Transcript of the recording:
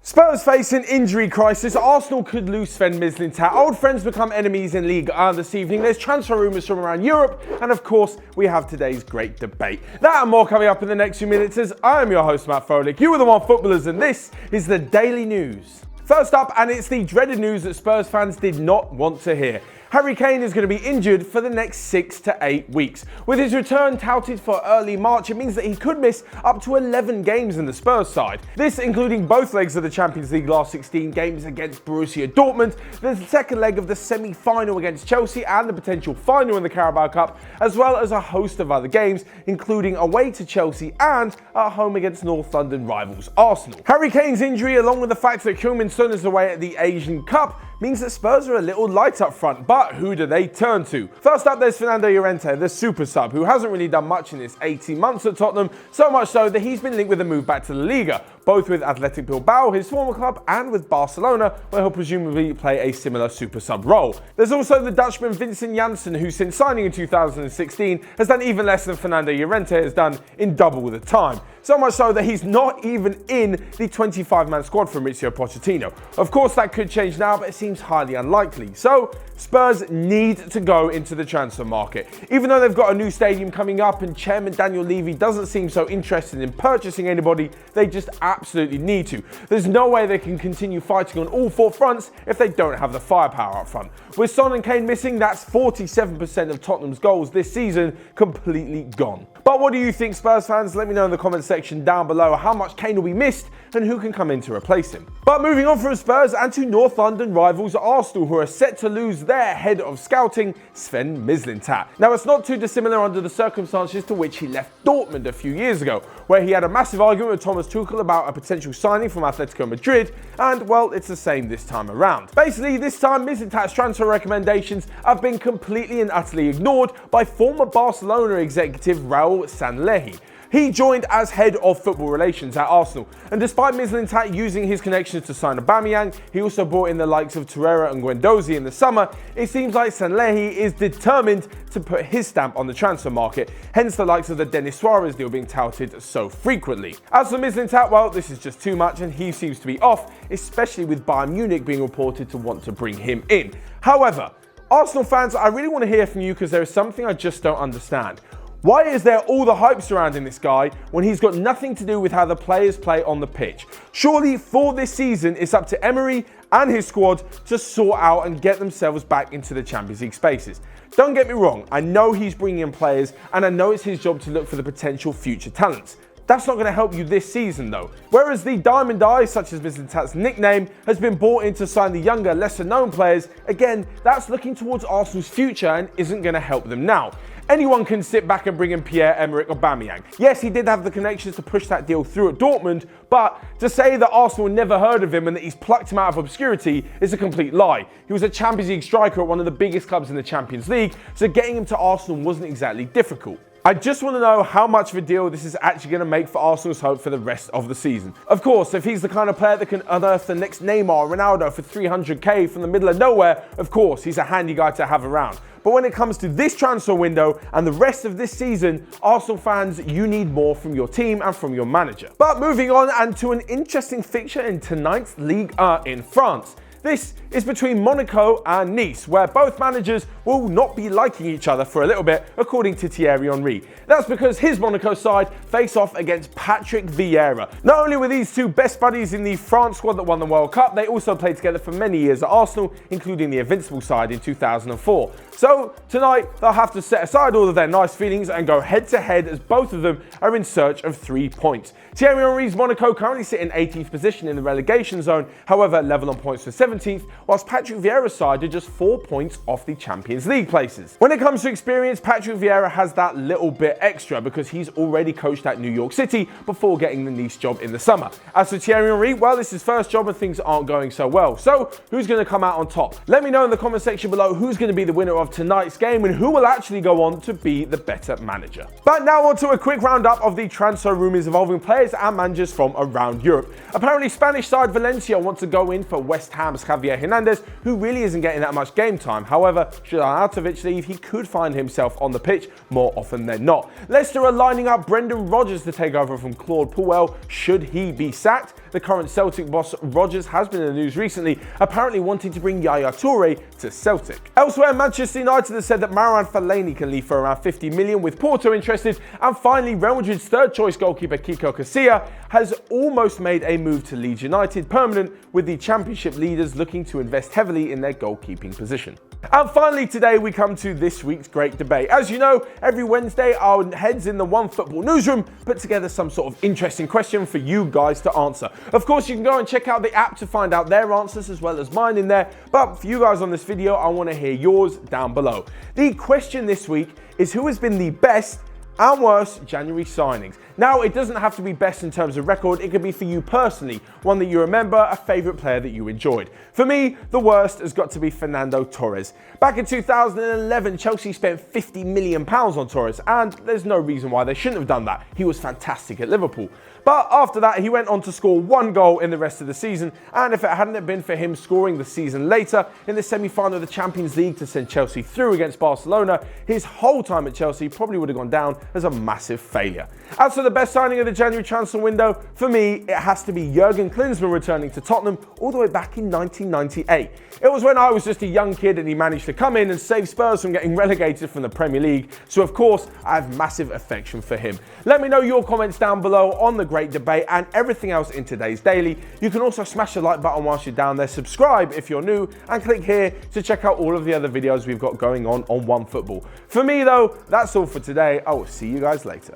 Spurs face an injury crisis. Arsenal could lose Sven Mislintat. Old friends become enemies in Ligue this evening. There's transfer rumours from around Europe. And of course, we have today's great debate. That and more coming up in the next few minutes as I am your host, Matt Froelich. You are the One Footballers and this is the Daily News. First up, and it's the dreaded news that Spurs fans did not want to hear. Harry Kane is going to be injured for the next 6 to 8 weeks. With his return touted for early March, it means that he could miss up to 11 games in the Spurs side. This including both legs of the Champions League last 16 games against Borussia Dortmund, the second leg of the semi-final against Chelsea and the potential final in the Carabao Cup, as well as a host of other games, including away to Chelsea and at home against North London rivals Arsenal. Harry Kane's injury, along with the fact that Heung-min Son is away at the Asian Cup, means that Spurs are a little light up front, but who do they turn to? First up, there's Fernando Llorente, the super sub, who hasn't really done much in his 18 months at Tottenham, so much so that he's been linked with a move back to the Liga, both with Athletic Bilbao, his former club, and with Barcelona, where he'll presumably play a similar super sub role. There's also the Dutchman Vincent Janssen, who since signing in 2016 has done even less than Fernando Llorente has done in double the time. So much so that he's not even in the 25-man squad for Mauricio Pochettino. Of course, that could change now, but it seems highly unlikely. So Spurs need to go into the transfer market. Even though they've got a new stadium coming up and Chairman Daniel Levy doesn't seem so interested in purchasing anybody, they just absolutely need to. There's no way they can continue fighting on all four fronts if they don't have the firepower up front. With Son and Kane missing, that's 47% of Tottenham's goals this season completely gone. But what do you think, Spurs fans? Let me know in the comments section down below how much Kane will be missed and who can come in to replace him. But moving on from Spurs and to North London rivals Arsenal, who are set to lose their head of scouting, Sven Mislintat. Now, it's not too dissimilar under the circumstances to which he left Dortmund a few years ago, where he had a massive argument with Thomas Tuchel about a potential signing from Atletico Madrid, and well, it's the same this time around. Basically, this time Mislintat's transfer recommendations have been completely and utterly ignored by former Barcelona executive Raúl Sanllehi. He joined as head of football relations at Arsenal, and despite Mislintat using his connections to sign Aubameyang, he also brought in the likes of Thierry and Guendouzi in the summer. It seems like Sanllehi is determined to put his stamp on the transfer market, hence the likes of the Denis Suarez deal being touted so frequently. As for Mislintat, well, this is just too much and he seems to be off, especially with Bayern Munich being reported to want to bring him in. However, Arsenal fans, I really want to hear from you because there is something I just don't understand. Why is there all the hype surrounding this guy when he's got nothing to do with how the players play on the pitch? Surely for this season, it's up to Emery and his squad to sort out and get themselves back into the Champions League spaces. Don't get me wrong, I know he's bringing in players and I know it's his job to look for the potential future talents. That's not going to help you this season though. Whereas the Diamond Eye, such as Mislintat's nickname, has been brought in to sign the younger, lesser known players, again, that's looking towards Arsenal's future and isn't going to help them now. Anyone can sit back and bring in Pierre-Emerick Aubameyang. Yes, he did have the connections to push that deal through at Dortmund, but to say that Arsenal never heard of him and that he's plucked him out of obscurity is a complete lie. He was a Champions League striker at one of the biggest clubs in the Champions League, so getting him to Arsenal wasn't exactly difficult. I just want to know how much of a deal this is actually going to make for Arsenal's hope for the rest of the season. Of course, if he's the kind of player that can unearth the next Neymar or Ronaldo for 300k from the middle of nowhere, of course, he's a handy guy to have around. But when it comes to this transfer window and the rest of this season, Arsenal fans, you need more from your team and from your manager. But moving on and to an interesting fixture in tonight's Ligue 1 in France. This is between Monaco and Nice, where both managers will not be liking each other for a little bit, according to Thierry Henry. That's because his Monaco side face off against Patrick Vieira. Not only were these two best buddies in the France squad that won the World Cup, they also played together for many years at Arsenal, including the Invincible side in 2004. So tonight, they'll have to set aside all of their nice feelings and go head to head as both of them are in search of 3 points. Thierry Henry's Monaco currently sit in 18th position in the relegation zone, however level on points for 17th, whilst Patrick Vieira's side are just 4 points off the Champions League places. When it comes to experience, Patrick Vieira has that little bit extra because he's already coached at New York City before getting the Nice job in the summer. As for Thierry Henry, well, it's his first job and things aren't going so well. So who's going to come out on top? Let me know in the comment section below who's going to be the winner of tonight's game and who will actually go on to be the better manager. But now on to a quick roundup of the transfer rumours involving players and managers from around Europe. Apparently, Spanish side Valencia want to go in for West Ham's Javier Hernandez, who really isn't getting that much game time. However, should Arnautovic leave, he could find himself on the pitch more often than not. Leicester are lining up Brendan Rodgers to take over from Claude Puel should he be sacked. the current Celtic boss Rodgers has been in the news recently, apparently wanting to bring Yaya Toure to Celtic. Elsewhere, Manchester United has said that Marouane Fellaini can leave for around 50 million, with Porto interested. And finally, Real Madrid's third choice goalkeeper Kiko Casilla has almost made a move to Leeds United permanent, with the Championship leaders looking to invest heavily in their goalkeeping position. And finally today we come to this week's great debate. As you know, every Wednesday our heads in the OneFootball newsroom put together some sort of interesting question for you guys to answer. Of course, you can go and check out the app to find out their answers as well as mine in there, but for you guys on this video, I want to hear yours down below. The question this week is, who has been the best and worst January signings? Now, it doesn't have to be best in terms of record, it could be for you personally, one that you remember, a favourite player that you enjoyed. For me, the worst has got to be Fernando Torres. Back in 2011, Chelsea spent £50 million on Torres, and there's no reason why they shouldn't have done that. He was fantastic at Liverpool. But after that, he went on to score 1 goal in the rest of the season, and if it hadn't been for him scoring the season later in the semi-final of the Champions League to send Chelsea through against Barcelona, his whole time at Chelsea probably would have gone down as a massive failure. As for the best signing of the January transfer window, for me, it has to be Jurgen Klinsmann returning to Tottenham all the way back in 1998. It was when I was just a young kid and he managed to come in and save Spurs from getting relegated from the Premier League, so of course, I have massive affection for him. Let me know your comments down below on the great debate and everything else in today's daily. You can also smash the like button whilst you're down there, subscribe if you're new, and click here to check out all of the other videos we've got going on OneFootball. For me though, that's all for today. I will see you guys later.